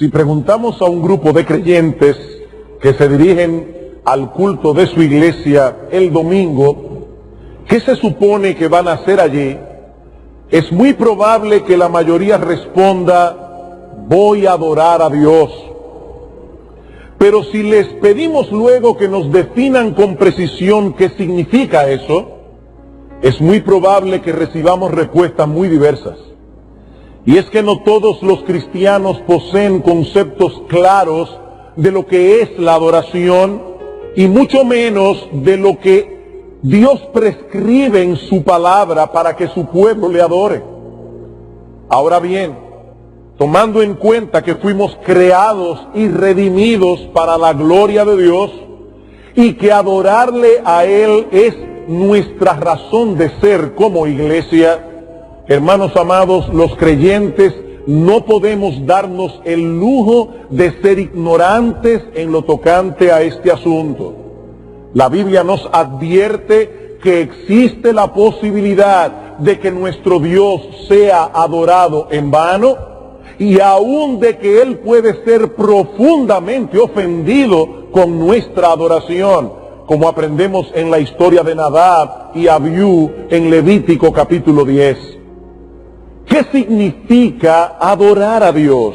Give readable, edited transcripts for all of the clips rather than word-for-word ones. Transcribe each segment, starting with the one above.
Si preguntamos a un grupo de creyentes que se dirigen al culto de su iglesia el domingo, ¿qué se supone que van a hacer allí? Es muy probable que la mayoría responda: voy a adorar a Dios. Pero si les pedimos luego que nos definan con precisión qué significa eso, es muy probable que recibamos respuestas muy diversas. Y es que no todos los cristianos poseen conceptos claros de lo que es la adoración, y mucho menos de lo que Dios prescribe en su palabra para que su pueblo le adore. Ahora bien, tomando en cuenta que fuimos creados y redimidos para la gloria de Dios, y que adorarle a Él es nuestra razón de ser como iglesia, hermanos amados, los creyentes no podemos darnos el lujo de ser ignorantes en lo tocante a este asunto. La Biblia nos advierte que existe la posibilidad de que nuestro Dios sea adorado en vano, y aún de que Él puede ser profundamente ofendido con nuestra adoración, como aprendemos en la historia de Nadab y Abiú en Levítico capítulo 10. ¿Qué significa adorar a Dios?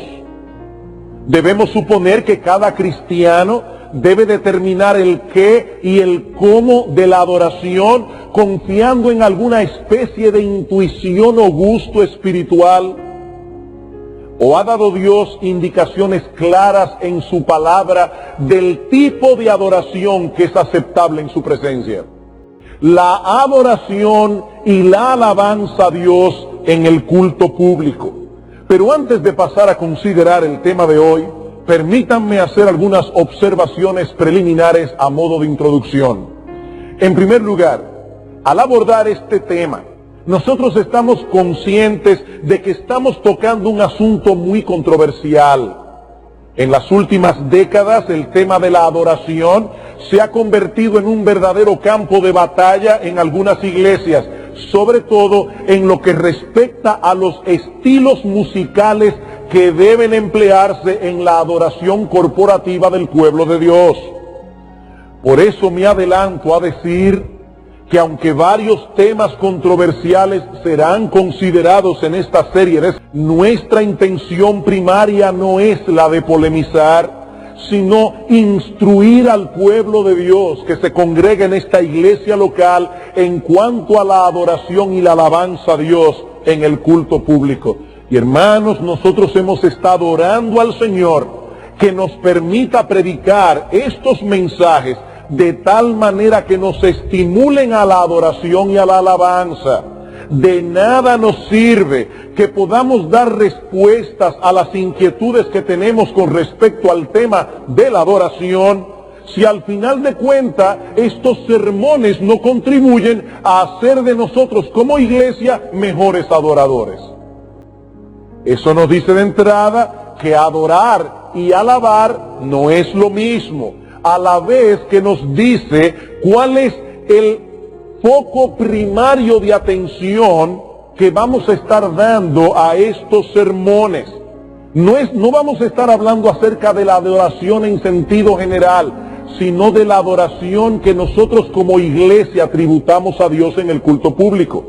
Debemos suponer que cada cristiano debe determinar el qué y el cómo de la adoración, confiando en alguna especie de intuición o gusto espiritual. ¿O ha dado Dios indicaciones claras en su palabra del tipo de adoración que es aceptable en su presencia? La adoración y la alabanza a Dios en el culto público. Pero antes de pasar a considerar el tema de hoy, permítanme hacer algunas observaciones preliminares a modo de introducción. En primer lugar, al abordar este tema, nosotros estamos conscientes de que estamos tocando un asunto muy controversial. En las últimas décadas, el tema de la adoración se ha convertido en un verdadero campo de batalla en algunas iglesias, sobre todo en lo que respecta a los estilos musicales que deben emplearse en la adoración corporativa del pueblo de Dios. Por eso me adelanto a decir que aunque varios temas controversiales serán considerados en esta serie, nuestra intención primaria no es la de polemizar, sino instruir al pueblo de Dios que se congrega en esta iglesia local en cuanto a la adoración y la alabanza a Dios en el culto público. Y hermanos, nosotros hemos estado orando al Señor que nos permita predicar estos mensajes de tal manera que nos estimulen a la adoración y a la alabanza. De nada nos sirve que podamos dar respuestas a las inquietudes que tenemos con respecto al tema de la adoración, si al final de cuentas estos sermones no contribuyen a hacer de nosotros como iglesia mejores adoradores. Eso nos dice de entrada que adorar y alabar no es lo mismo, a la vez que nos dice cuál es el foco primario de atención que vamos a estar dando a estos sermones. No vamos a estar hablando acerca de la adoración en sentido general, sino de la adoración que nosotros como iglesia tributamos a Dios en el culto público.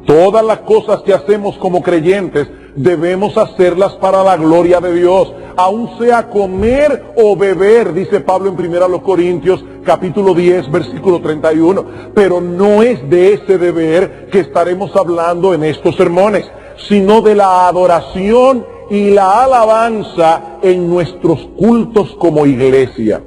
Todas las cosas que hacemos como creyentes debemos hacerlas para la gloria de Dios, aun sea comer o beber, dice Pablo en 1 Corintios capítulo 10 versículo 31, pero no es de ese deber que estaremos hablando en estos sermones, sino de la adoración y la alabanza en nuestros cultos como iglesia.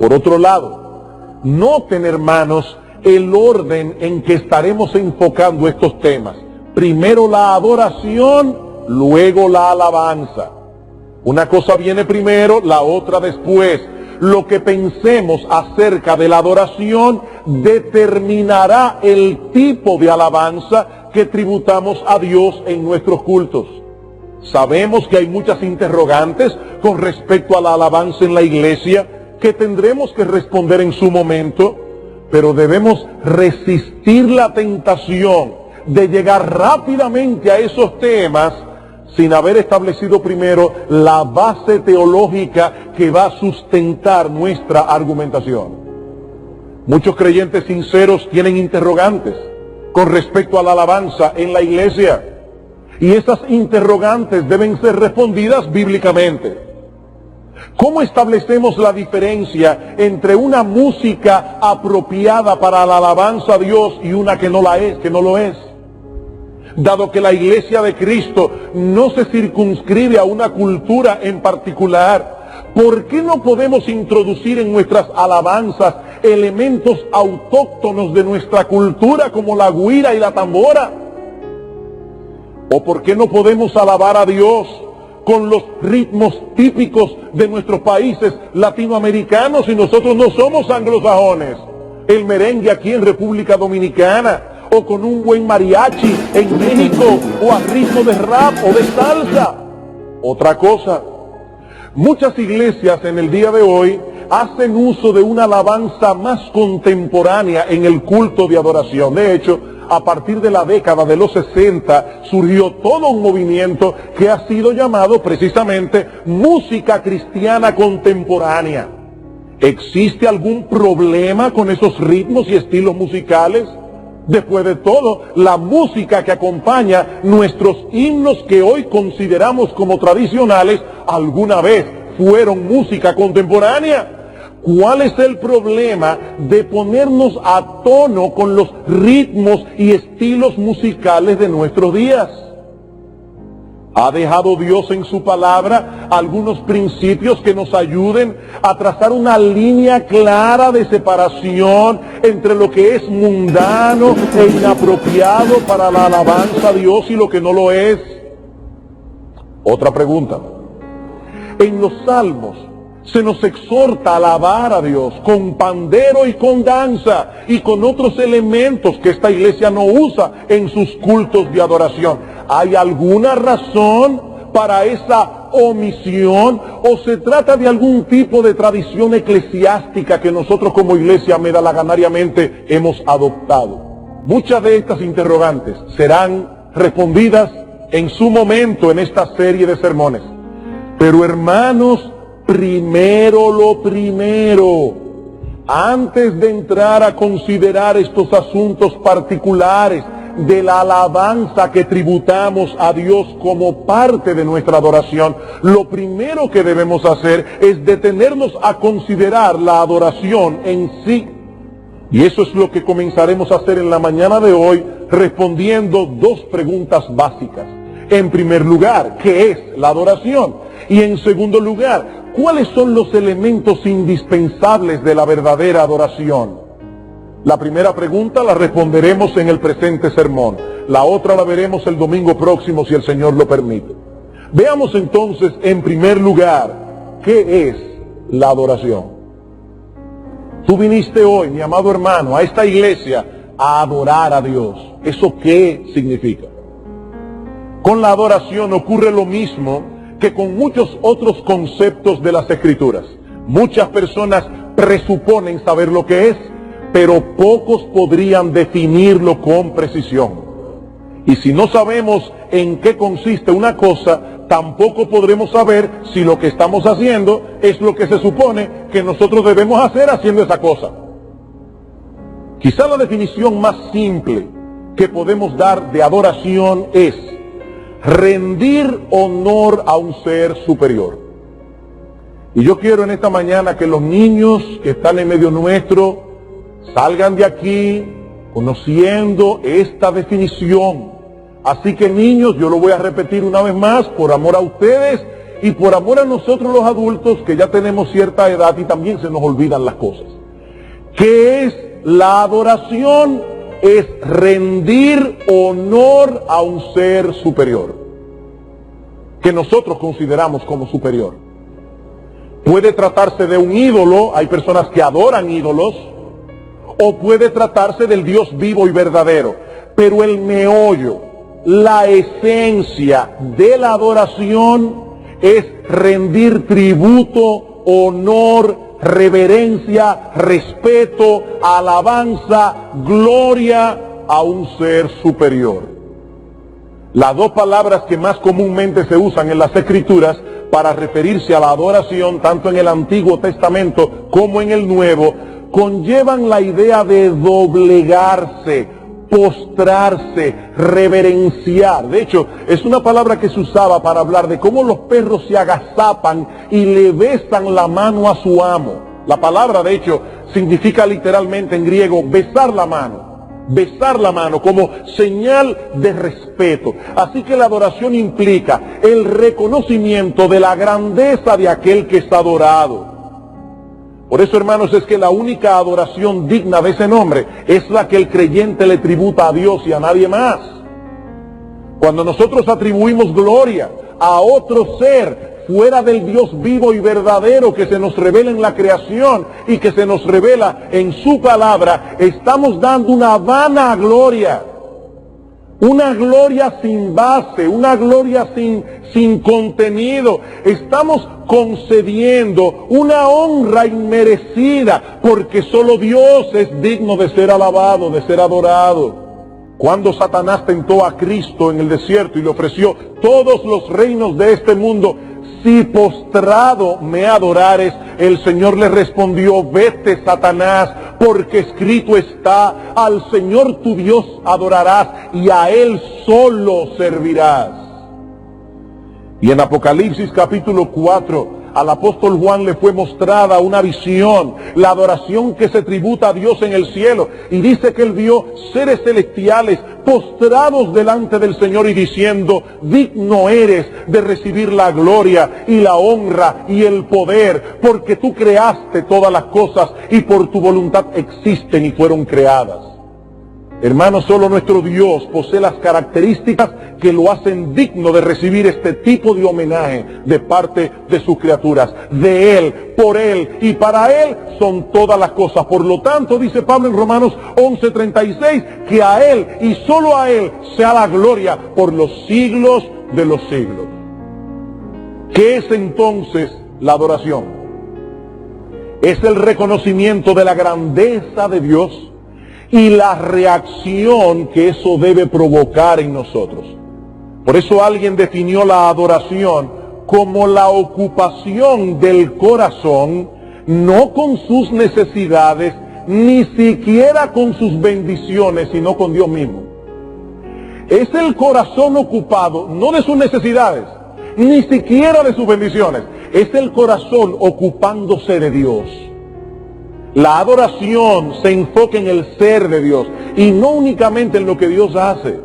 Por otro lado, noten, hermanos, el orden en que estaremos enfocando estos temas. Primero la adoración, luego la alabanza. Una cosa viene primero, la otra después. Lo que pensemos acerca de la adoración determinará el tipo de alabanza que tributamos a Dios en nuestros cultos. Sabemos que hay muchas interrogantes con respecto a la alabanza en la iglesia que tendremos que responder en su momento, pero debemos resistir la tentación de llegar rápidamente a esos temas sin haber establecido primero la base teológica que va a sustentar nuestra argumentación. Muchos creyentes sinceros tienen interrogantes con respecto a la alabanza en la iglesia, y esas interrogantes deben ser respondidas bíblicamente. ¿Cómo establecemos la diferencia entre una música apropiada para la alabanza a Dios y una que no lo es? Dado que la iglesia de Cristo no se circunscribe a una cultura en particular, ¿por qué no podemos introducir en nuestras alabanzas elementos autóctonos de nuestra cultura como la güira y la tambora? ¿O por qué no podemos alabar a Dios con los ritmos típicos de nuestros países latinoamericanos si nosotros no somos anglosajones? El merengue aquí en República Dominicana, o con un buen mariachi en México, o a ritmo de rap o de salsa. Otra cosa, muchas iglesias en el día de hoy hacen uso de una alabanza más contemporánea en el culto de adoración. De hecho, a partir de la década de los 60 surgió todo un movimiento que ha sido llamado precisamente música cristiana contemporánea. ¿Existe algún problema con esos ritmos y estilos musicales? Después de todo, la música que acompaña nuestros himnos que hoy consideramos como tradicionales, alguna vez fueron música contemporánea. ¿Cuál es el problema de ponernos a tono con los ritmos y estilos musicales de nuestros días? ¿Ha dejado Dios en su palabra algunos principios que nos ayuden a trazar una línea clara de separación entre lo que es mundano e inapropiado para la alabanza a Dios y lo que no lo es? Otra pregunta. En los salmos se nos exhorta a alabar a Dios con pandero y con danza y con otros elementos que esta iglesia no usa en sus cultos de adoración. ¿Hay alguna razón para esa omisión o se trata de algún tipo de tradición eclesiástica que nosotros como iglesia medalaganariamente hemos adoptado? Muchas de estas interrogantes serán respondidas en su momento en esta serie de sermones. Pero hermanos, primero lo primero, antes de entrar a considerar estos asuntos particulares de la alabanza que tributamos a Dios como parte de nuestra adoración, lo primero que debemos hacer es detenernos a considerar la adoración en sí. Y eso es lo que comenzaremos a hacer en la mañana de hoy, respondiendo dos preguntas básicas. En primer lugar, ¿qué es la adoración? Y en segundo lugar, ¿cuáles son los elementos indispensables de la verdadera adoración? La primera pregunta la responderemos en el presente sermón. La otra la veremos el domingo próximo si el Señor lo permite. Veamos entonces, en primer lugar, ¿qué es la adoración? Tú viniste hoy, mi amado hermano, a esta iglesia a adorar a Dios. ¿Eso qué significa? Con la adoración ocurre lo mismo que con muchos otros conceptos de las Escrituras. Muchas personas presuponen saber lo que es, pero pocos podrían definirlo con precisión. Y si no sabemos en qué consiste una cosa, tampoco podremos saber si lo que estamos haciendo es lo que se supone que nosotros debemos hacer haciendo esa cosa. Quizá la definición más simple que podemos dar de adoración es rendir honor a un ser superior. Y yo quiero en esta mañana que los niños que están en medio nuestro salgan de aquí conociendo esta definición. Así que niños, yo lo voy a repetir una vez más, por amor a ustedes y por amor a nosotros los adultos que ya tenemos cierta edad y también se nos olvidan las cosas. ¿Qué es la adoración? Es rendir honor a un ser superior, que nosotros consideramos como superior. Puede tratarse de un ídolo, hay personas que adoran ídolos, o puede tratarse del Dios vivo y verdadero. Pero el meollo, la esencia de la adoración es rendir tributo, honor, reverencia, respeto, alabanza, gloria a un ser superior. Las dos palabras que más comúnmente se usan en las Escrituras para referirse a la adoración, tanto en el Antiguo Testamento como en el Nuevo, conllevan la idea de doblegarse, postrarse, reverenciar. De hecho, es una palabra que se usaba para hablar de cómo los perros se agazapan y le besan la mano a su amo. La palabra, de hecho, significa literalmente en griego besar la mano. Besar la mano como señal de respeto. Así que la adoración implica el reconocimiento de la grandeza de aquel que es adorado. Por eso, hermanos, es que la única adoración digna de ese nombre es la que el creyente le tributa a Dios y a nadie más. Cuando nosotros atribuimos gloria a otro ser fuera del Dios vivo y verdadero que se nos revela en la creación y que se nos revela en su palabra, estamos dando una vana gloria. Una gloria sin base, una gloria sin contenido. Estamos concediendo una honra inmerecida porque solo Dios es digno de ser alabado, de ser adorado. Cuando Satanás tentó a Cristo en el desierto y le ofreció todos los reinos de este mundo, si postrado me adorares, el Señor le respondió, vete, Satanás, porque escrito está, al Señor tu Dios adorarás y a Él solo servirás. Y en Apocalipsis capítulo 4, al apóstol Juan le fue mostrada una visión, la adoración que se tributa a Dios en el cielo. Y dice que él vio seres celestiales postrados delante del Señor y diciendo, digno eres de recibir la gloria y la honra y el poder, porque tú creaste todas las cosas y por tu voluntad existen y fueron creadas. Hermanos, solo nuestro Dios posee las características que lo hacen digno de recibir este tipo de homenaje de parte de sus criaturas. De Él, por Él y para Él son todas las cosas. Por lo tanto, dice Pablo en Romanos 11:36, que a Él y solo a Él sea la gloria por los siglos de los siglos. ¿Qué es entonces la adoración? Es el reconocimiento de la grandeza de Dios y la reacción que eso debe provocar en nosotros. Por eso alguien definió la adoración como la ocupación del corazón, no con sus necesidades, ni siquiera con sus bendiciones, sino con Dios mismo. Es el corazón ocupado, no de sus necesidades, ni siquiera de sus bendiciones. Es el corazón ocupándose de Dios. La adoración se enfoca en el ser de Dios y no únicamente en lo que Dios hace.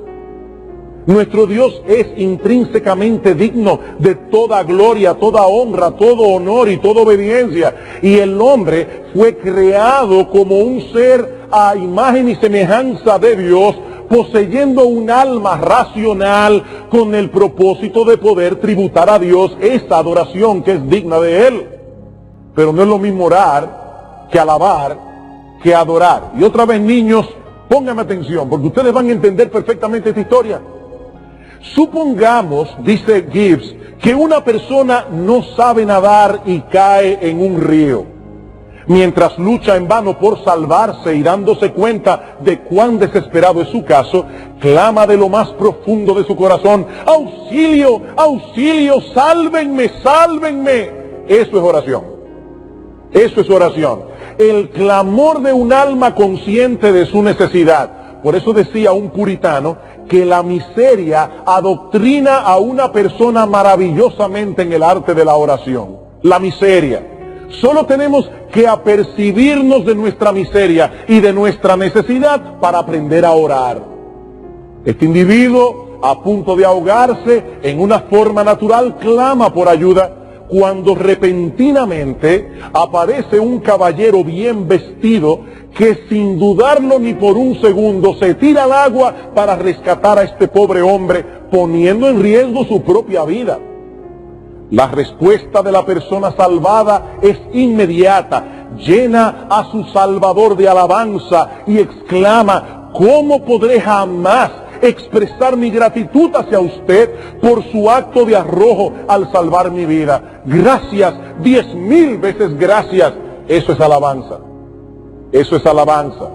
Nuestro Dios es intrínsecamente digno de toda gloria, toda honra, todo honor y toda obediencia. Y el hombre fue creado como un ser a imagen y semejanza de Dios, poseyendo un alma racional con el propósito de poder tributar a Dios esa adoración que es digna de Él. Pero no es lo mismo orar que alabar, que adorar. Y otra vez, niños, pónganme atención, porque ustedes van a entender perfectamente esta historia. Supongamos, dice Gibbs, que una persona no sabe nadar y cae en un río. Mientras lucha en vano por salvarse y dándose cuenta de cuán desesperado es su caso, clama de lo más profundo de su corazón, ¡auxilio, auxilio, sálvenme, sálvenme! Eso es oración. Eso es oración. El clamor de un alma consciente de su necesidad. Por eso decía un puritano que la miseria adoctrina a una persona maravillosamente en el arte de la oración. La miseria. Solo tenemos que apercibirnos de nuestra miseria y de nuestra necesidad para aprender a orar. Este individuo, a punto de ahogarse en una forma natural, clama por ayuda, cuando repentinamente aparece un caballero bien vestido que sin dudarlo ni por un segundo se tira al agua para rescatar a este pobre hombre, poniendo en riesgo su propia vida. La respuesta de la persona salvada es inmediata, llena a su Salvador de alabanza y exclama, ¿cómo podré jamás expresar mi gratitud hacia usted por su acto de arrojo al salvar mi vida? Gracias, 10,000 veces gracias. Eso es alabanza. Eso es alabanza.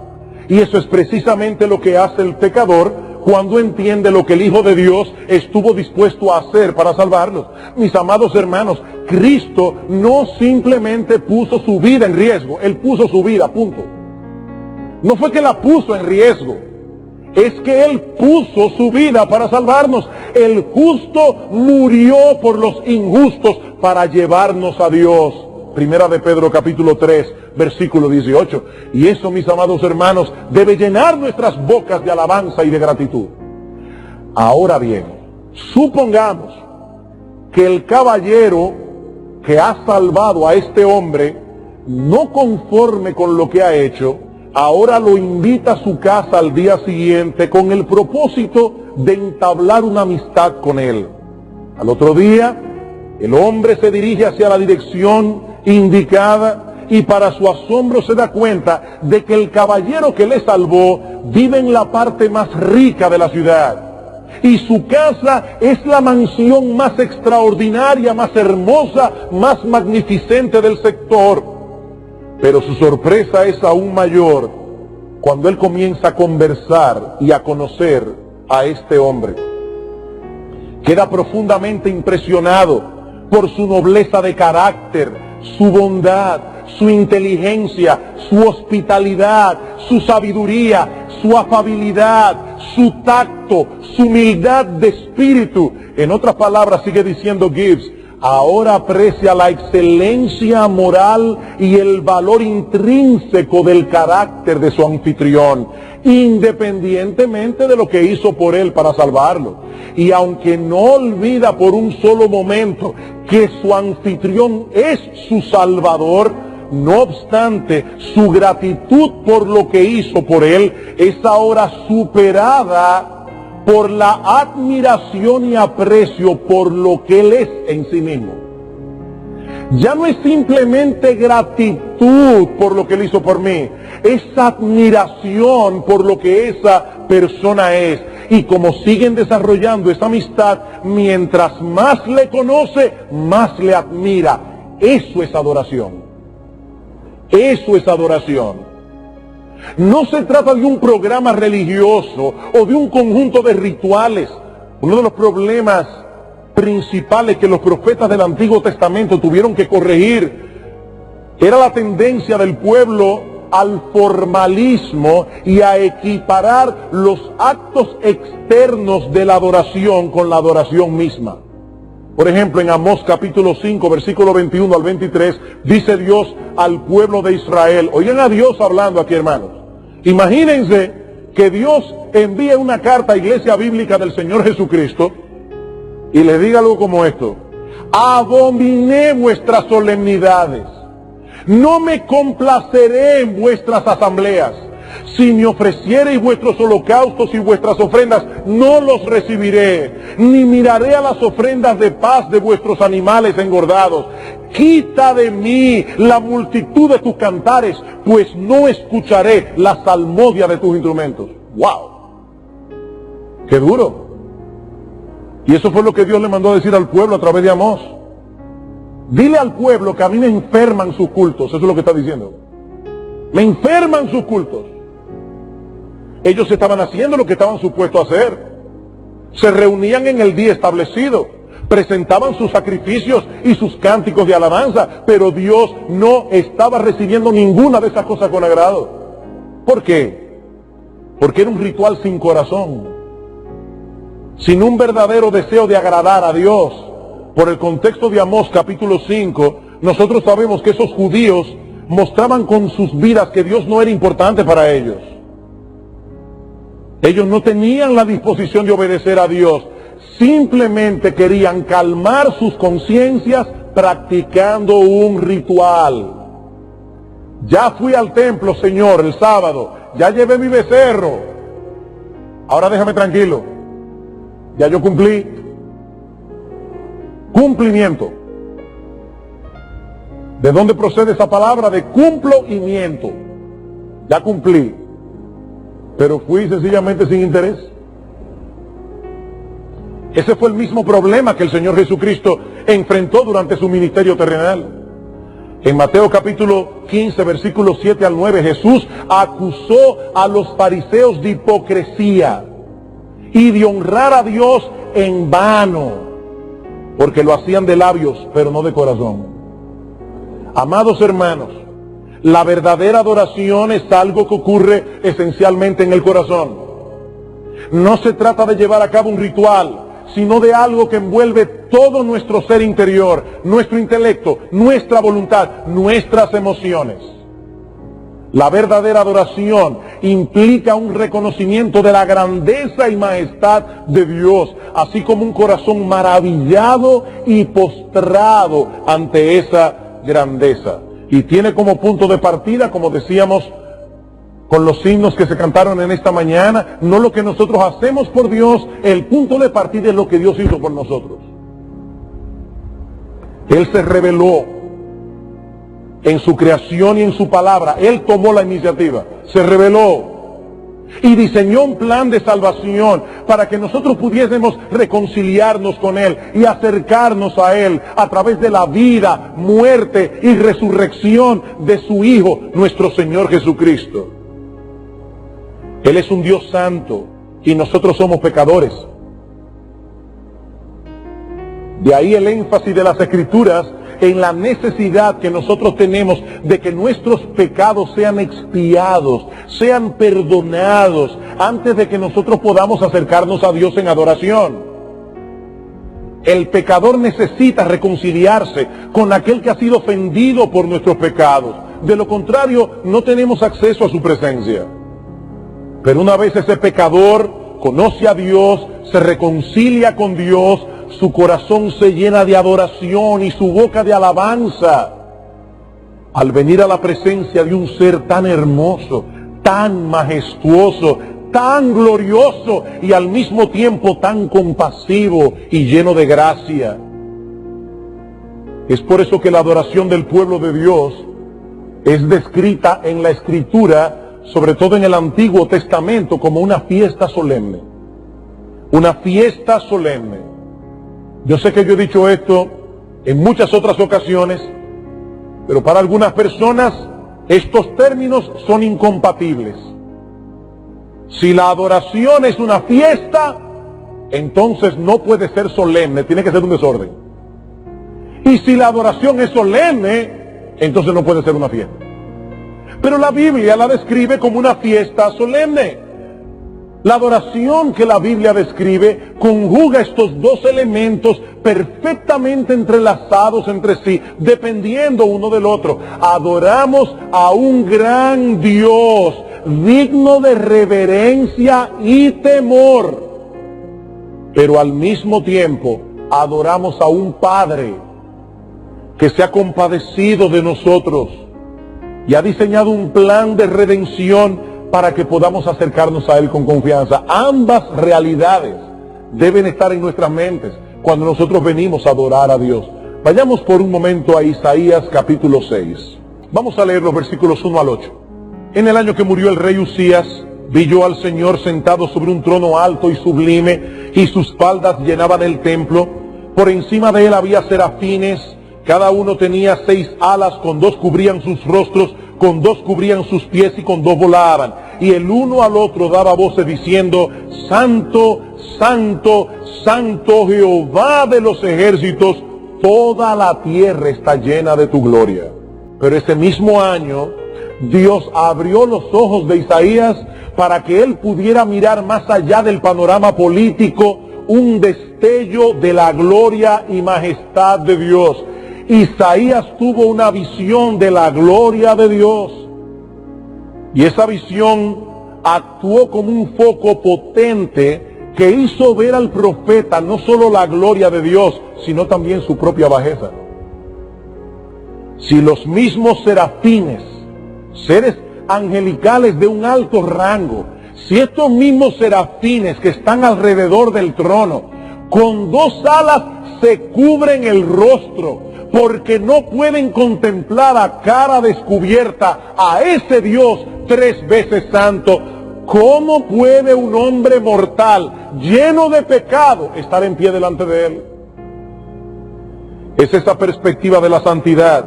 Y eso es precisamente lo que hace el pecador cuando entiende lo que el Hijo de Dios estuvo dispuesto a hacer para salvarlos. Mis amados hermanos, Cristo no simplemente puso su vida en riesgo, Él puso su vida, punto. No fue que la puso en riesgo, es que Él puso su vida para salvarnos. El justo murió por los injustos para llevarnos a Dios. Primera de Pedro capítulo 3, versículo 18. Y eso, mis amados hermanos, debe llenar nuestras bocas de alabanza y de gratitud. Ahora bien, supongamos que el caballero que ha salvado a este hombre, no conforme con lo que ha hecho, ahora lo invita a su casa al día siguiente con el propósito de entablar una amistad con él. Al otro día, el hombre se dirige hacia la dirección indicada y para su asombro se da cuenta de que el caballero que le salvó vive en la parte más rica de la ciudad. Y su casa es la mansión más extraordinaria, más hermosa, más magnificente del sector. Pero su sorpresa es aún mayor cuando él comienza a conversar y a conocer a este hombre. Queda profundamente impresionado por su nobleza de carácter, su bondad, su inteligencia, su hospitalidad, su sabiduría, su afabilidad, su tacto, su humildad de espíritu. En otras palabras, sigue diciendo Gibbs, ahora aprecia la excelencia moral y el valor intrínseco del carácter de su anfitrión, independientemente de lo que hizo por él para salvarlo. Y aunque no olvida por un solo momento que su anfitrión es su salvador, no obstante, su gratitud por lo que hizo por él es ahora superada por la admiración y aprecio por lo que él es en sí mismo. Ya no es simplemente gratitud por lo que él hizo por mí, es admiración por lo que esa persona es. Y como siguen desarrollando esa amistad, mientras más le conoce, más le admira. Eso es adoración. Eso es adoración. No se trata de un programa religioso o de un conjunto de rituales. Uno de los problemas principales que los profetas del Antiguo Testamento tuvieron que corregir era la tendencia del pueblo al formalismo y a equiparar los actos externos de la adoración con la adoración misma. Por ejemplo, en Amós capítulo 5, versículo 21 al 23, dice Dios al pueblo de Israel. Oigan a Dios hablando aquí, hermanos. Imagínense que Dios envíe una carta a Iglesia Bíblica del Señor Jesucristo y le diga algo como esto: abominé vuestras solemnidades, no me complaceré en vuestras asambleas. Si me ofreciereis vuestros holocaustos y vuestras ofrendas, no los recibiré, ni miraré a las ofrendas de paz de vuestros animales engordados. Quita de mí la multitud de tus cantares, pues no escucharé la salmodia de tus instrumentos. ¡Wow! ¡Qué duro! Y eso fue lo que Dios le mandó a decir al pueblo a través de Amós. Dile al pueblo que a mí me enferman sus cultos. Eso es lo que está diciendo. Me enferman sus cultos. Ellos estaban haciendo lo que estaban supuestos a hacer. Se reunían en el día establecido, presentaban sus sacrificios y sus cánticos de alabanza, pero Dios no estaba recibiendo ninguna de esas cosas con agrado. ¿Por qué? Porque era un ritual sin corazón, sin un verdadero deseo de agradar a Dios. Por el contexto de Amós capítulo 5, nosotros sabemos que esos judíos mostraban con sus vidas que Dios no era importante para ellos. Ellos no tenían la disposición de obedecer a Dios, simplemente querían calmar sus conciencias practicando un ritual. Ya fui al templo, Señor, el sábado, ya llevé mi becerro, ahora déjame tranquilo, ya yo cumplí. Cumplimiento. ¿De dónde procede esa palabra? De cumplo y miento. Ya cumplí, pero fui sencillamente sin interés. Ese fue el mismo problema que el Señor Jesucristo enfrentó durante su ministerio terrenal. En Mateo capítulo 15, versículos 7 al 9, Jesús acusó a los fariseos de hipocresía. y de honrar a Dios en vano, porque lo hacían de labios, pero no de corazón. Amados hermanos, la verdadera adoración es algo que ocurre esencialmente en el corazón. No se trata de llevar a cabo un ritual, sino de algo que envuelve todo nuestro ser interior, nuestro intelecto, nuestra voluntad, nuestras emociones. La verdadera adoración implica un reconocimiento de la grandeza y majestad de Dios, así como un corazón maravillado y postrado ante esa grandeza. Y tiene como punto de partida, como decíamos con los himnos que se cantaron en esta mañana, no lo que nosotros hacemos por Dios, el punto de partida es lo que Dios hizo por nosotros. Él se reveló en su creación y en su palabra. Él tomó la iniciativa, se reveló y diseñó un plan de salvación para que nosotros pudiésemos reconciliarnos con Él y acercarnos a Él a través de la vida, muerte y resurrección de su Hijo, nuestro Señor Jesucristo. Él es un Dios santo y nosotros somos pecadores. De ahí el énfasis de las Escrituras en la necesidad que nosotros tenemos de que nuestros pecados sean expiados, sean perdonados, antes de que nosotros podamos acercarnos a Dios en adoración. El pecador necesita reconciliarse con aquel que ha sido ofendido por nuestros pecados. De lo contrario, no tenemos acceso a su presencia. Pero una vez ese pecador conoce a Dios, se reconcilia con Dios, su corazón se llena de adoración y su boca de alabanza. Al venir a la presencia de un ser tan hermoso, tan majestuoso, tan glorioso y al mismo tiempo tan compasivo y lleno de gracia. Es por eso que la adoración del pueblo de Dios es descrita en la Escritura, sobre todo en el Antiguo Testamento, como una fiesta solemne. Una fiesta solemne. Yo sé que yo he dicho esto en muchas otras ocasiones, pero para algunas personas estos términos son incompatibles. Si la adoración es una fiesta, entonces no puede ser solemne, tiene que ser un desorden. Y si la adoración es solemne, entonces no puede ser una fiesta. Pero la Biblia la describe como una fiesta solemne. La adoración que la Biblia describe conjuga estos dos elementos perfectamente entrelazados entre sí, dependiendo uno del otro. Adoramos a un gran Dios, digno de reverencia y temor. Pero al mismo tiempo, adoramos a un Padre que se ha compadecido de nosotros y ha diseñado un plan de redención para que podamos acercarnos a Él con confianza. Ambas realidades deben estar en nuestras mentes cuando nosotros venimos a adorar a Dios. Vayamos por un momento a Isaías capítulo 6. Vamos a leer los versículos 1 al 8. En el año que murió el rey Usías, vi yo al Señor sentado sobre un trono alto y sublime, y sus faldas llenaban el templo. Por encima de él había serafines, cada uno tenía 6 alas, con 2 cubrían sus rostros, con 2 cubrían sus pies y con 2 volaban. Y el uno al otro daba voces diciendo: Santo, Santo, Santo Jehová de los ejércitos, toda la tierra está llena de tu gloria. Pero ese mismo año, Dios abrió los ojos de Isaías para que él pudiera mirar más allá del panorama político, un destello de la gloria y majestad de Dios. Isaías tuvo una visión de la gloria de Dios. Y esa visión actuó como un foco potente que hizo ver al profeta no solo la gloria de Dios, sino también su propia bajeza. Si los mismos serafines, seres angelicales de un alto rango, si estos mismos serafines que están alrededor del trono, con 2 alas se cubren el rostro, porque no pueden contemplar a cara descubierta a ese Dios 3 veces santo, ¿cómo puede un hombre mortal, lleno de pecado, estar en pie delante de Él? Es esa perspectiva de la santidad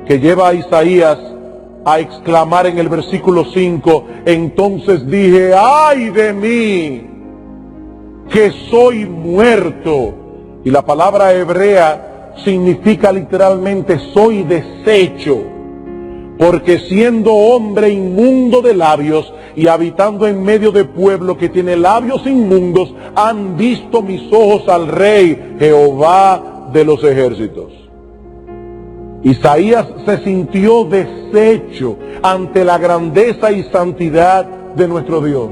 que lleva a Isaías a exclamar en el versículo 5, entonces dije, ¡ay de mí! que soy muerto. Y la palabra hebrea significa literalmente soy deshecho, porque siendo hombre inmundo de labios y habitando en medio de pueblo que tiene labios inmundos, han visto mis ojos al Rey, Jehová de los ejércitos. Isaías se sintió deshecho ante la grandeza y santidad de nuestro Dios.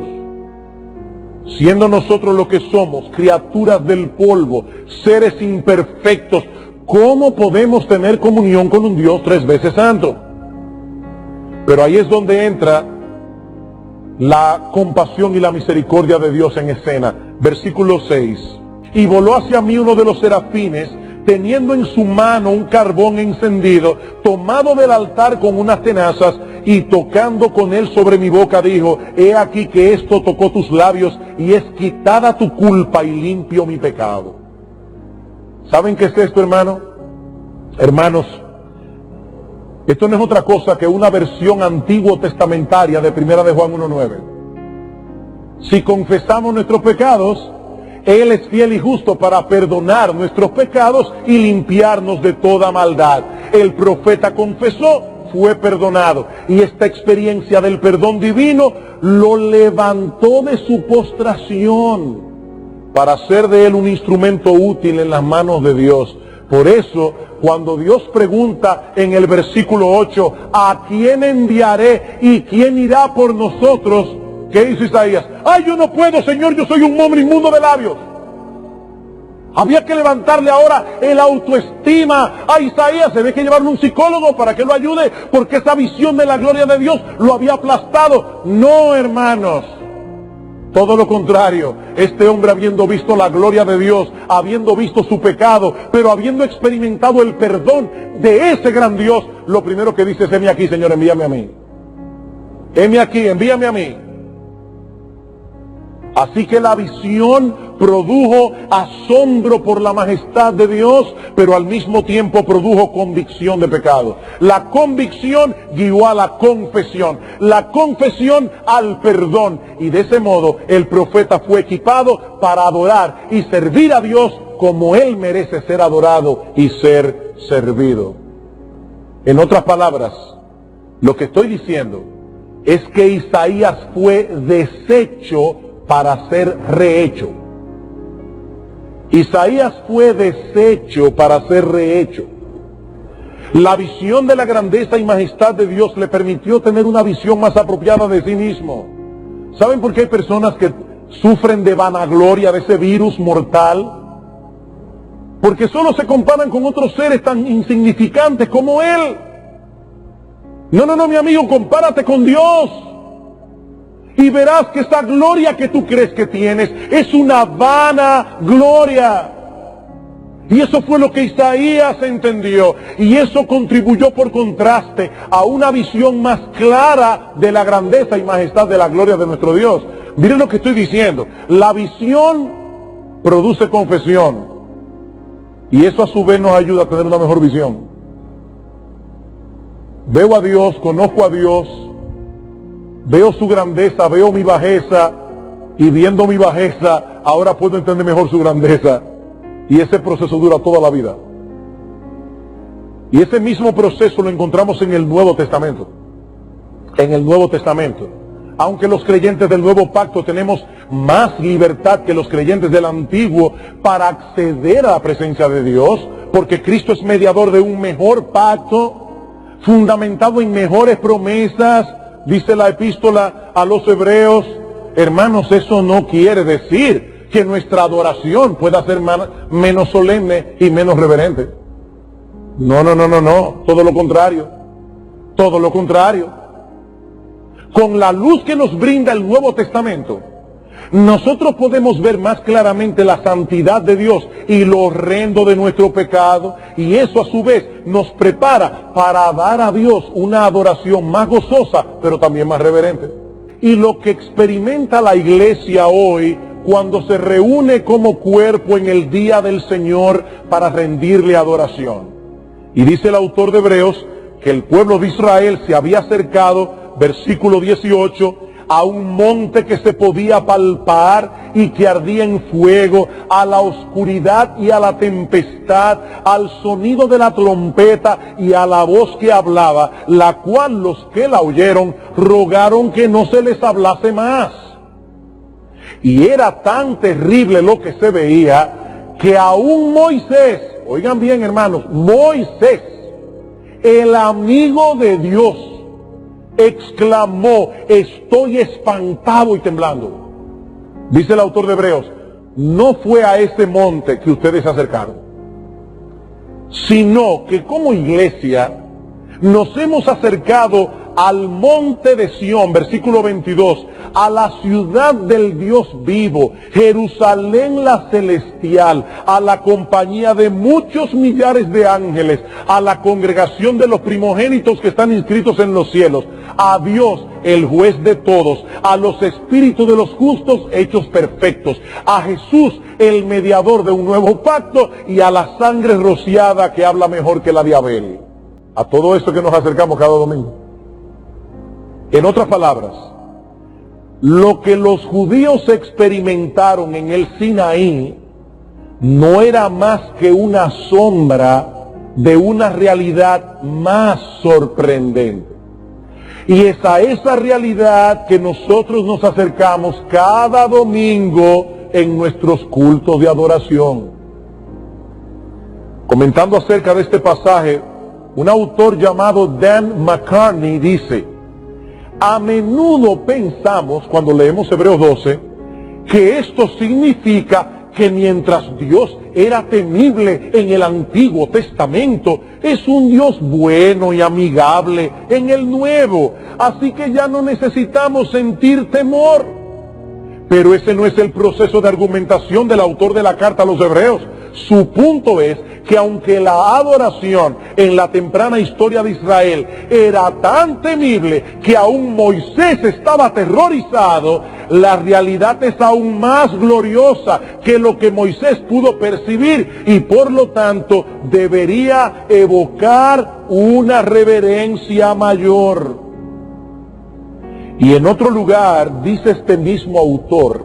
Siendo nosotros lo que somos, criaturas del polvo, seres imperfectos, ¿cómo podemos tener comunión con un Dios 3 veces santo? Pero ahí es donde entra la compasión y la misericordia de Dios en escena. Versículo 6. Y voló hacia mí uno de los serafines, teniendo en su mano un carbón encendido, tomado del altar con unas tenazas, y tocando con él sobre mi boca, dijo: he aquí que esto tocó tus labios, y es quitada tu culpa y limpio mi pecado. ¿Saben qué es esto, hermano? Hermanos, esto no es otra cosa que una versión antiguo testamentaria de 1 de Juan 1:9. Si confesamos nuestros pecados, Él es fiel y justo para perdonar nuestros pecados y limpiarnos de toda maldad. El profeta confesó, fue perdonado. Y esta experiencia del perdón divino lo levantó de su postración para hacer de él un instrumento útil en las manos de Dios. Por eso, cuando Dios pregunta en el versículo 8, ¿a quién enviaré y quién irá por nosotros? ¿Qué hizo Isaías? ¡Ay, yo no puedo, Señor, yo soy un hombre inmundo de labios! Había que levantarle ahora el autoestima a Isaías. Se ve que llevarle un psicólogo para que lo ayude, porque esa visión de la gloria de Dios lo había aplastado. No, hermanos. Todo lo contrario, este hombre, habiendo visto la gloria de Dios, habiendo visto su pecado, pero habiendo experimentado el perdón de ese gran Dios, lo primero que dice es: heme aquí, Señor, envíame a mí. Heme aquí, envíame a mí. Así que la visión produjo asombro por la majestad de Dios, pero al mismo tiempo produjo convicción de pecado. La convicción guió a la confesión, la confesión al perdón, y de ese modo el profeta fue equipado para adorar y servir a Dios como Él merece ser adorado y ser servido. En otras palabras, lo que estoy diciendo es que Isaías fue deshecho para ser rehecho. Isaías fue deshecho para ser rehecho. La visión de la grandeza y majestad de Dios le permitió tener una visión más apropiada de sí mismo. ¿Saben por qué hay personas que sufren de vanagloria, de ese virus mortal? Porque solo se comparan con otros seres tan insignificantes como Él. No, mi amigo, compárate con Dios. Y verás que esa gloria que tú crees que tienes es una vana gloria. Y eso fue lo que Isaías entendió. Y eso contribuyó por contraste a una visión más clara de la grandeza y majestad de la gloria de nuestro Dios. Miren lo que estoy diciendo. La visión produce confesión. Y eso a su vez nos ayuda a tener una mejor visión. Veo a Dios, conozco a Dios, veo su grandeza, veo mi bajeza, y viendo mi bajeza, ahora puedo entender mejor su grandeza. Y ese proceso dura toda la vida. Y ese mismo proceso lo encontramos en el Nuevo Testamento. En el Nuevo Testamento. Aunque los creyentes del Nuevo Pacto tenemos más libertad que los creyentes del Antiguo para acceder a la presencia de Dios, porque Cristo es mediador de un mejor pacto, fundamentado en mejores promesas. Dice la epístola a los Hebreos. Hermanos, eso no quiere decir que nuestra adoración pueda ser menos solemne y menos reverente. No. Todo lo contrario. Todo lo contrario. Con la luz que nos brinda el Nuevo Testamento, nosotros podemos ver más claramente la santidad de Dios y lo horrendo de nuestro pecado, y eso a su vez nos prepara para dar a Dios una adoración más gozosa, pero también más reverente. Y lo que experimenta la iglesia hoy cuando se reúne como cuerpo en el día del Señor para rendirle adoración. Y dice el autor de Hebreos que el pueblo de Israel se había acercado, versículo 18, a un monte que se podía palpar y que ardía en fuego, a la oscuridad y a la tempestad, al sonido de la trompeta y a la voz que hablaba, la cual los que la oyeron rogaron que no se les hablase más. Y era tan terrible lo que se veía que aún Moisés, oigan bien hermanos, Moisés, el amigo de Dios, exclamó: estoy espantado y temblando. Dice el autor de Hebreos: no fue a ese monte que ustedes se acercaron, sino que como iglesia nos hemos acercado al monte de Sión, versículo 22, a la ciudad del Dios vivo, Jerusalén la celestial, a la compañía de muchos millares de ángeles, a la congregación de los primogénitos que están inscritos en los cielos, a Dios, el juez de todos, a los espíritus de los justos hechos perfectos, a Jesús, el mediador de un nuevo pacto, y a la sangre rociada que habla mejor que la de Abel. A todo esto que nos acercamos cada domingo. En otras palabras, lo que los judíos experimentaron en el Sinaí no era más que una sombra de una realidad más sorprendente. Y es a esa realidad que nosotros nos acercamos cada domingo en nuestros cultos de adoración. Comentando acerca de este pasaje, un autor llamado Dan McCartney dice: a menudo pensamos, cuando leemos Hebreos 12, que esto significa que mientras Dios era temible en el Antiguo Testamento, es un Dios bueno y amigable en el Nuevo, así que ya no necesitamos sentir temor. Pero ese no es el proceso de argumentación del autor de la carta a los Hebreos. Su punto es que aunque la adoración en la temprana historia de Israel era tan temible que aún Moisés estaba aterrorizado, la realidad es aún más gloriosa que lo que Moisés pudo percibir y por lo tanto debería evocar una reverencia mayor. Y en otro lugar dice este mismo autor: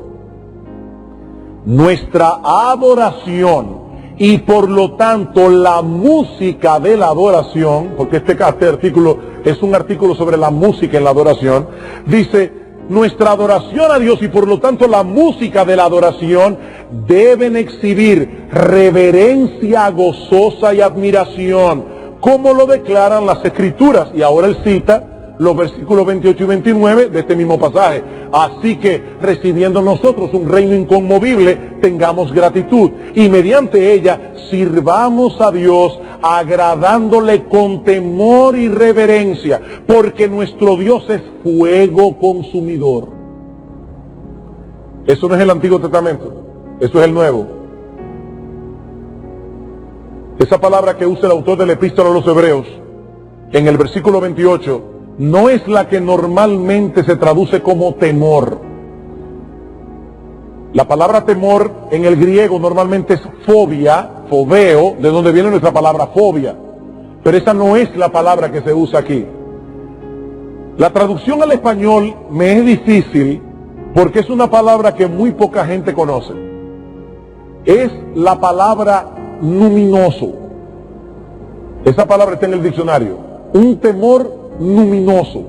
nuestra adoración y por lo tanto la música de la adoración, porque este artículo es un artículo sobre la música en la adoración, dice: nuestra adoración a Dios y por lo tanto la música de la adoración deben exhibir reverencia gozosa y admiración, como lo declaran las Escrituras. Y ahora él cita los versículos 28 y 29 de este mismo pasaje. Así que, recibiendo nosotros un reino inconmovible, tengamos gratitud y mediante ella sirvamos a Dios, agradándole con temor y reverencia, porque nuestro Dios es fuego consumidor. Eso no es el Antiguo Testamento, eso es el Nuevo. Esa palabra que usa el autor de la Epístola a los Hebreos en el versículo 28 no es la que normalmente se traduce como temor. La palabra temor en el griego normalmente es fobia, fobeo, de donde viene nuestra palabra fobia. Pero esa no es la palabra que se usa aquí. La traducción al español me es difícil porque es una palabra que muy poca gente conoce. Es la palabra luminoso. Esa palabra está en el diccionario. Un temor luminoso.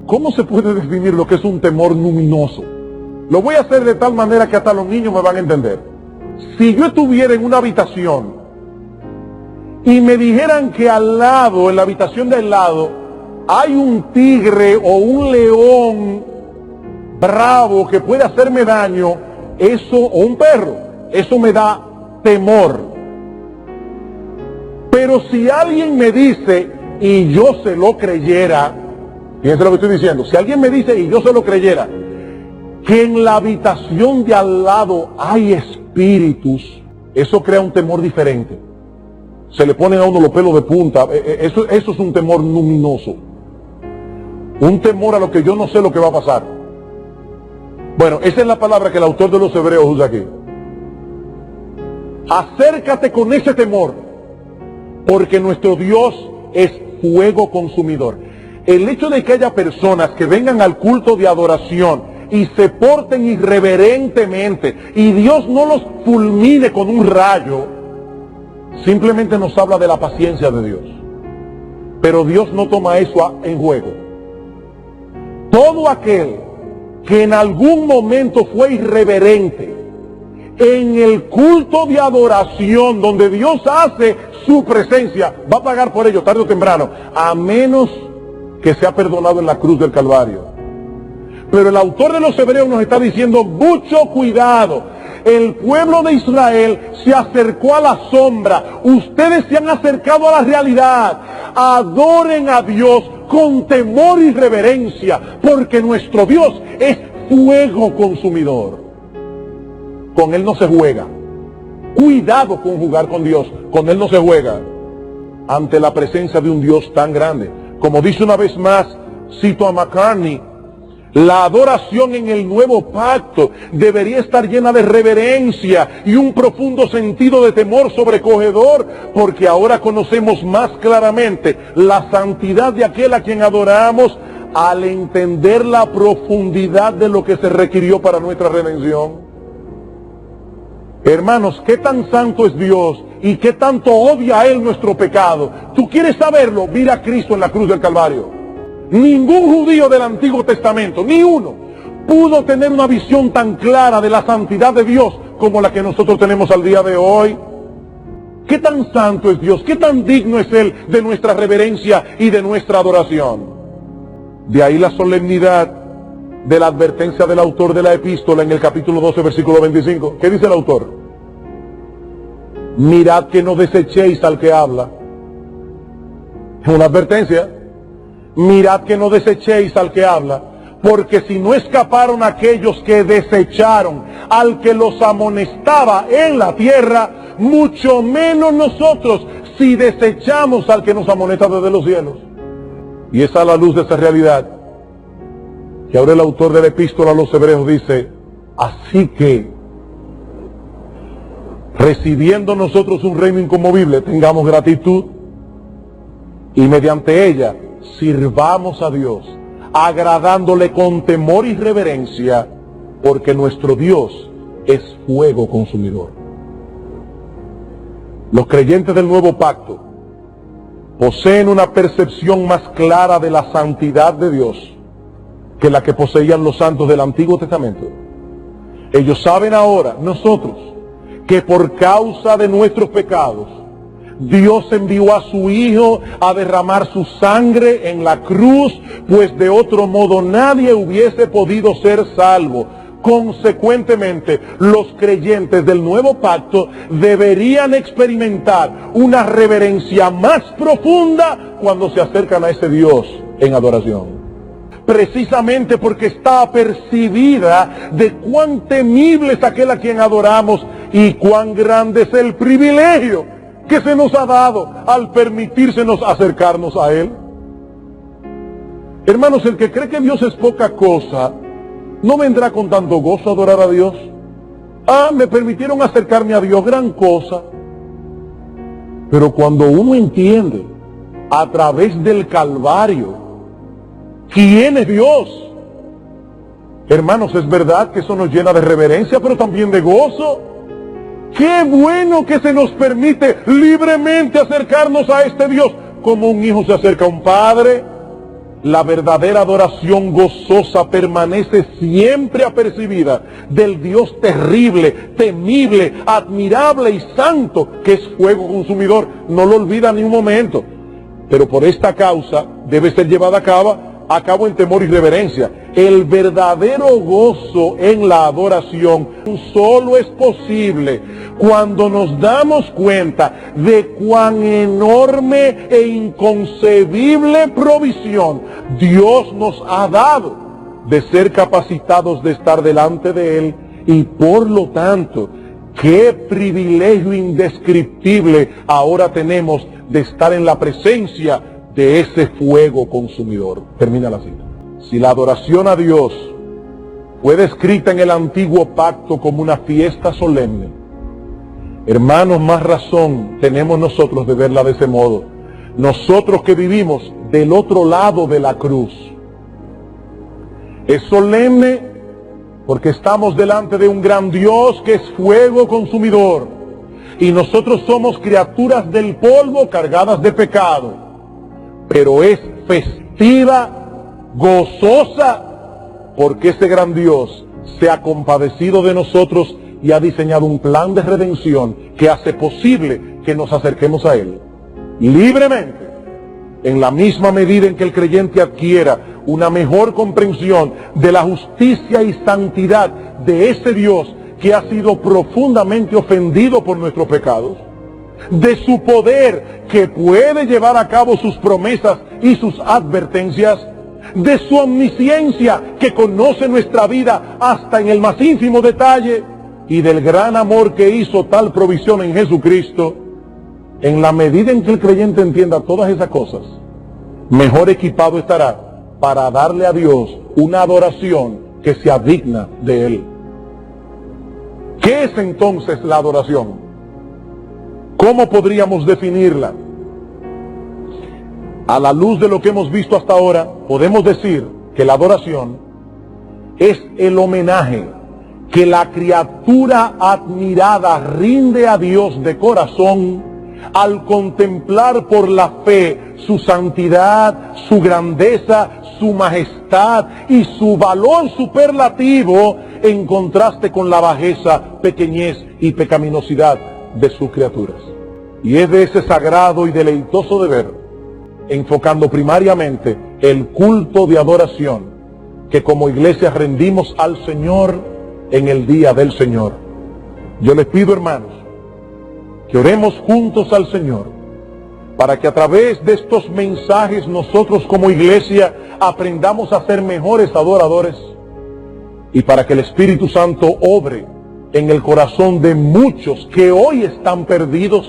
¿Cómo se puede definir lo que es un temor luminoso? Lo voy a hacer de tal manera que hasta los niños me van a entender. Si yo estuviera en una habitación y me dijeran que al lado, en la habitación de al lado, hay un tigre o un león bravo que puede hacerme daño, eso, o un perro, eso me da temor. Pero si alguien me dice y yo se lo creyera, fíjense lo que estoy diciendo, si alguien me dice y yo se lo creyera, que en la habitación de al lado hay espíritus, eso crea un temor diferente. Se le ponen a uno los pelos de punta, eso es un temor luminoso. Un temor a lo que yo no sé lo que va a pasar. Bueno, esa es la palabra que el autor de los Hebreos usa aquí. Acércate con ese temor, porque nuestro Dios es fuego consumidor. el hecho de que haya personas que vengan al culto de adoración y se porten irreverentemente y Dios no los fulmine con un rayo, simplemente nos habla de la paciencia de Dios. Pero Dios no toma eso en juego. Todo aquel que en algún momento fue irreverente en el culto de adoración donde Dios hace su presencia, va a pagar por ello tarde o temprano, a menos que sea perdonado en la cruz del Calvario. Pero el autor de los Hebreos nos está diciendo: mucho cuidado. El pueblo de Israel se acercó a la sombra. Ustedes se han acercado a la realidad. Adoren a Dios con temor y reverencia, porque nuestro Dios es fuego consumidor. Con Él no se juega. Cuidado con jugar con Dios. Con Él no se juega. Ante la presencia de un Dios tan grande. Como dice una vez más, cito a McCartney, la adoración en el nuevo pacto debería estar llena de reverencia y un profundo sentido de temor sobrecogedor, porque ahora conocemos más claramente la santidad de aquel a quien adoramos al entender la profundidad de lo que se requirió para nuestra redención. Hermanos, ¿qué tan santo es Dios y qué tanto odia a Él nuestro pecado? ¿Tú quieres saberlo? Mira a Cristo en la cruz del Calvario. Ningún judío del Antiguo Testamento, ni uno, pudo tener una visión tan clara de la santidad de Dios como la que nosotros tenemos al día de hoy. ¿Qué tan santo es Dios? ¿Qué tan digno es Él de nuestra reverencia y de nuestra adoración? De ahí la solemnidad de la advertencia del autor de la epístola en el capítulo 12, versículo 25. ¿Qué dice el autor? Mirad que no desechéis al que habla. Es una advertencia. Mirad que no desechéis al que habla, porque si no escaparon aquellos que desecharon al que los amonestaba en la tierra, mucho menos nosotros si desechamos al que nos amonesta desde los cielos. Y es a la luz de esa realidad que ahora el autor de la epístola a los Hebreos dice: así que, recibiendo nosotros un reino inconmovible, tengamos gratitud y mediante ella sirvamos a Dios, agradándole con temor y reverencia, porque nuestro Dios es fuego consumidor. Los creyentes del nuevo pacto poseen una percepción más clara de la santidad de Dios que la que poseían los santos del Antiguo Testamento. Ellos saben ahora, nosotros, que por causa de nuestros pecados Dios envió a su Hijo a derramar su sangre en la cruz, pues de otro modo nadie hubiese podido ser salvo. Consecuentemente, los creyentes del nuevo pacto deberían experimentar una reverencia más profunda cuando se acercan a ese Dios en adoración. Precisamente porque está apercibida de cuán temible es aquel a quien adoramos y cuán grande es el privilegio que se nos ha dado al permitírsenos acercarnos a Él. Hermanos, el que cree que Dios es poca cosa, no vendrá con tanto gozo a adorar a Dios. Me permitieron acercarme a Dios, gran cosa. Pero cuando uno entiende a través del Calvario quién es Dios, hermanos, es verdad que eso nos llena de reverencia, pero también de gozo. Qué bueno que se nos permite libremente acercarnos a este Dios, como un hijo se acerca a un padre. La verdadera adoración gozosa permanece siempre apercibida del Dios terrible, temible, admirable y santo, que es fuego consumidor. No lo olvida ni un momento. Pero por esta causa debe ser llevada a cabo en temor y reverencia. El verdadero gozo en la adoración solo es posible cuando nos damos cuenta de cuán enorme e inconcebible provisión Dios nos ha dado de ser capacitados de estar delante de Él, y por lo tanto, qué privilegio indescriptible ahora tenemos de estar en la presencia de ese fuego consumidor. Termina la cita. Si la adoración a Dios fue descrita en el antiguo pacto como una fiesta solemne, hermanos, más razón tenemos nosotros de verla de ese modo. Nosotros que vivimos del otro lado de la cruz. Es solemne porque estamos delante de un gran Dios que es fuego consumidor, y nosotros somos criaturas del polvo cargadas de pecado, pero es festiva, gozosa, porque ese gran Dios se ha compadecido de nosotros y ha diseñado un plan de redención que hace posible que nos acerquemos a Él libremente, en la misma medida en que el creyente adquiera una mejor comprensión de la justicia y santidad de ese Dios que ha sido profundamente ofendido por nuestros pecados, de su poder que puede llevar a cabo sus promesas y sus advertencias, de su omnisciencia que conoce nuestra vida hasta en el más ínfimo detalle, y del gran amor que hizo tal provisión en Jesucristo. En la medida en que el creyente entienda todas esas cosas, mejor equipado estará para darle a Dios una adoración que sea digna de Él. ¿Qué es entonces la adoración? ¿Cómo podríamos definirla? A la luz de lo que hemos visto hasta ahora, podemos decir que la adoración es el homenaje que la criatura admirada rinde a Dios de corazón al contemplar por la fe su santidad, su grandeza, su majestad y su valor superlativo en contraste con la bajeza, pequeñez y pecaminosidad de sus criaturas. Y es de ese sagrado y deleitoso deber, enfocando primariamente el culto de adoración, que como iglesia rendimos al Señor en el día del Señor. Yo les pido, hermanos, que oremos juntos al Señor, para que a través de estos mensajes nosotros como iglesia aprendamos a ser mejores adoradores, y para que el Espíritu Santo obre en el corazón de muchos que hoy están perdidos,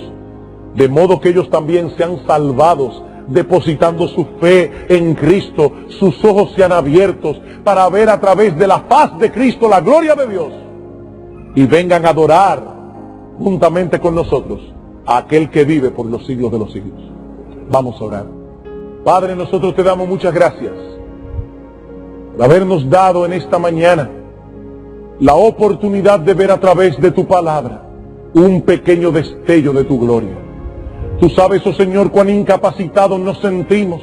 de modo que ellos también sean salvados, depositando su fe en Cristo. Sus ojos sean abiertos para ver a través de la faz de Cristo la gloria de Dios, y vengan a adorar juntamente con nosotros a aquel que vive por los siglos de los siglos. Vamos a orar. Padre, nosotros te damos muchas gracias por habernos dado en esta mañana la oportunidad de ver a través de tu palabra un pequeño destello de tu gloria. Tú sabes, oh Señor, cuán incapacitados nos sentimos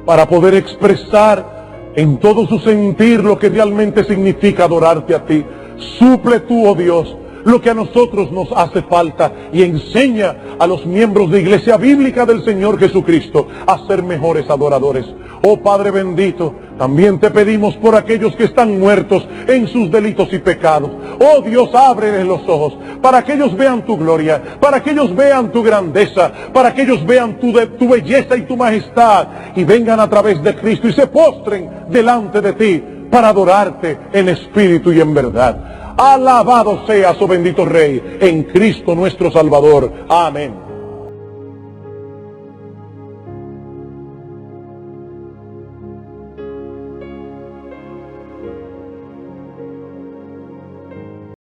para poder expresar en todo su sentir lo que realmente significa adorarte a ti. Suple tú, oh Dios, lo que a nosotros nos hace falta, y enseña a los miembros de Iglesia Bíblica del Señor Jesucristo a ser mejores adoradores. Oh Padre bendito, también te pedimos por aquellos que están muertos en sus delitos y pecados. Oh Dios, ábreles los ojos para que ellos vean tu gloria, para que ellos vean tu grandeza, para que ellos vean tu belleza y tu majestad, y vengan a través de Cristo y se postren delante de ti para adorarte en espíritu y en verdad. Alabado seas, oh bendito Rey, en Cristo nuestro Salvador. Amén.